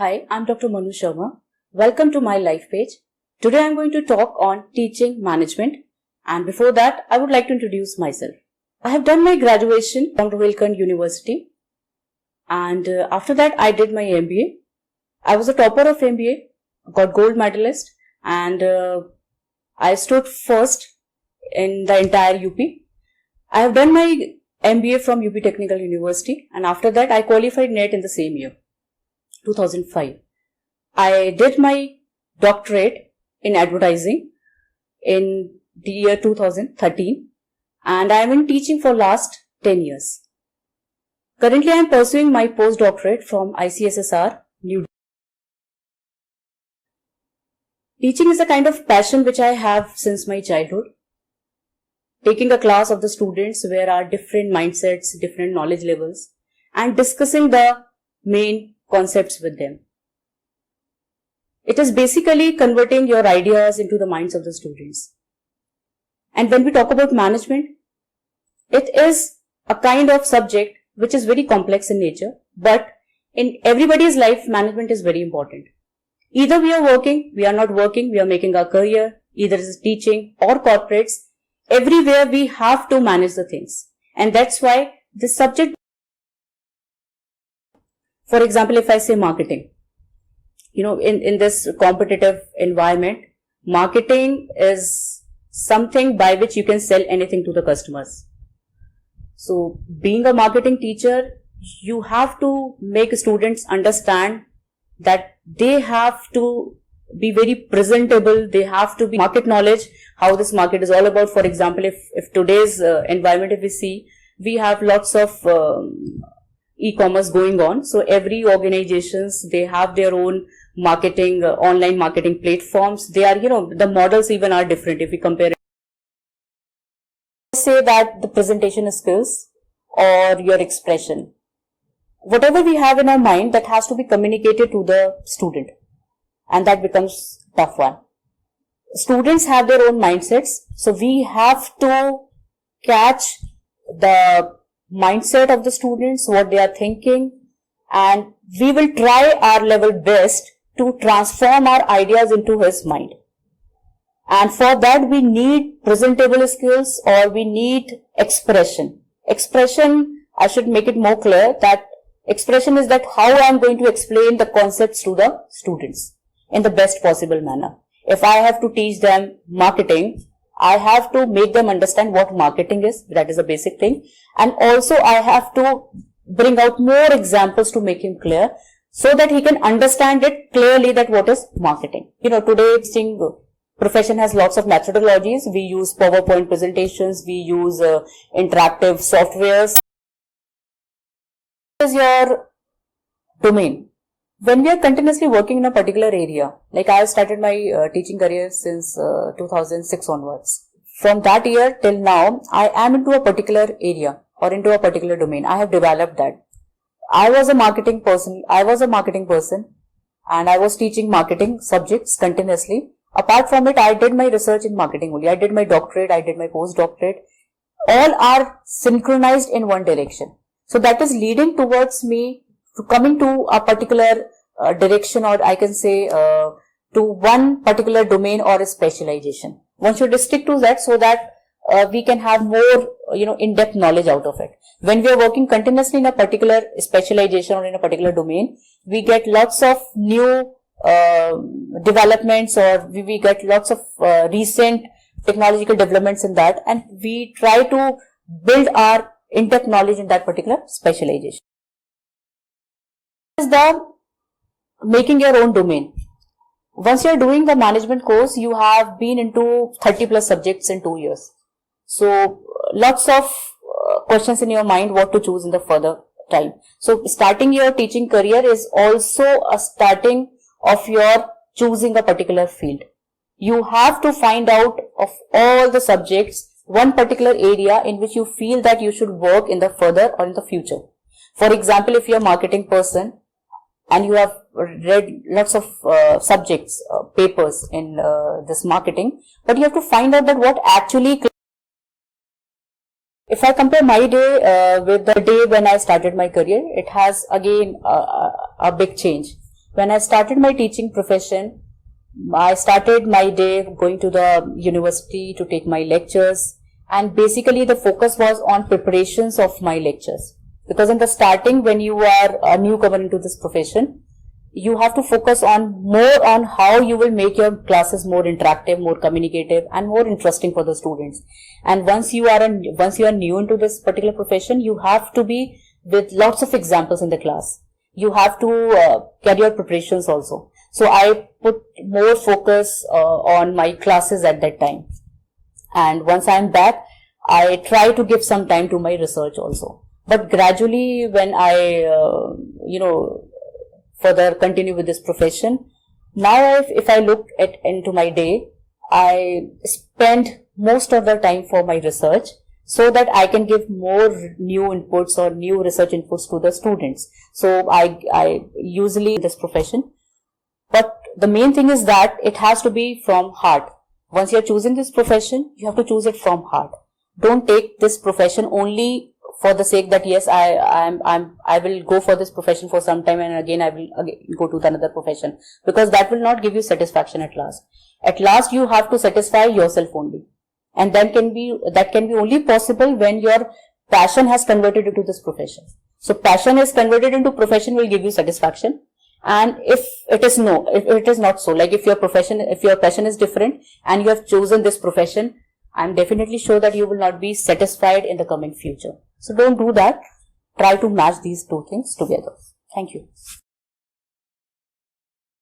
Hi, I'm Dr. Manu Sharma. Welcome to my life page. Today I'm going to talk on teaching management, and before that I would like to introduce myself. I have done my graduation from Rohilkhand University, and after that I did my MBA. I was a topper of MBA, got gold medalist, and I stood first in the entire UP. I have done my MBA from UP Technical University, and after that I qualified NET in the same year, 2005. I did my doctorate in advertising in the year 2013, and I am in teaching for last 10 years. Currently I am pursuing my postdoctorate from ICSSR, New Delhi. Teaching is a kind of passion which I have since my childhood. Taking a class of the students where are different mindsets, different knowledge levels, and discussing the main concepts with them. It is basically converting your ideas into the minds of the students. And when we talk about management, it is a kind of subject which is very complex in nature, but in everybody's life, management is very important. Either we are working, we are not working, we are making our career, either it is teaching or corporates, everywhere we have to manage the things. And that's why this subject, for example, if I say marketing, in this competitive environment, marketing is something by which you can sell anything to the customers. So being a marketing teacher, you have to make students understand that they have to be very presentable, they have to be market knowledge, how this market is all about. For example, if today's environment, if we see, we have lots of e-commerce going on. So every organizations, they have their own marketing, online marketing platforms. They are, the models even are different if we compare it. Say that the presentation skills or your expression, whatever we have in our mind, that has to be communicated to the student, and that becomes tough one. Students have their own mindsets, so we have to catch the mindset of the students, what they are thinking, and we will try our level best to transform our ideas into his mind. And for that we need presentable skills, or we need expression. Expression, I should make it more clear that expression is that how I am going to explain the concepts to the students in the best possible manner. If I have to teach them marketing, I have to make them understand what marketing is. That is a basic thing. And also I have to bring out more examples to make him clear, so that he can understand it clearly that what is marketing. Today teaching profession has lots of methodologies. We use PowerPoint presentations, we use interactive softwares. What is your domain? When we are continuously working in a particular area, like I have started my teaching career since 2006 onwards. From that year till now, I am into a particular area or into a particular domain. I have developed that. I was a marketing person and I was teaching marketing subjects continuously. Apart from it, I did my research in marketing only. I did my doctorate, I did my postdoctorate. All are synchronized in one direction. So that is leading towards me to coming to a particular direction, or I can say to one particular domain or a specialization. One should stick to that so that we can have more, in-depth knowledge out of it. When we are working continuously in a particular specialization or in a particular domain, we get lots of new developments, or we get lots of recent technological developments in that, and we try to build our in-depth knowledge in that particular specialization. Is the making your own domain. Once you are doing the management course, you have been into 30 plus subjects in 2 years. So lots of questions in your mind what to choose in the further time. So starting your teaching career is also a starting of your choosing a particular field. You have to find out of all the subjects one particular area in which you feel that you should work in the further or in the future. For example, if you are a marketing person and you have read lots of subjects, papers in this marketing, but you have to find out that what actually. If I compare my day with the day when I started my career, it has again a big change. when I started my teaching profession, I started my day going to the university to take my lectures, and basically the focus was on preparations of my lectures. Because in the starting, when you are a newcomer into this profession, you have to focus on more on how you will make your classes more interactive, more communicative, and more interesting for the students. And once you are new into this particular profession, you have to be with lots of examples in the class. You have to get your preparations also. So I put more focus on my classes at that time. And once I'm back, I try to give some time to my research also. But gradually, when I, further continue with this profession, now if I look into my day, I spend most of the time for my research, so that I can give more new inputs or new research inputs to the students. So I usually in this profession, but the main thing is that it has to be from heart. Once you're choosing this profession, you have to choose it from heart. Don't take this profession only for the sake that yes, I will go for this profession for some time and again I will go to another profession, because that will not give you satisfaction at last. At last you have to satisfy yourself only, and that can be only possible when your passion has converted into this profession. So passion is converted into profession will give you satisfaction. And if it is not so, like if your passion is different and you have chosen this profession, I'm definitely sure that you will not be satisfied in the coming future. So don't do that. Try to match these two things together. Thank you.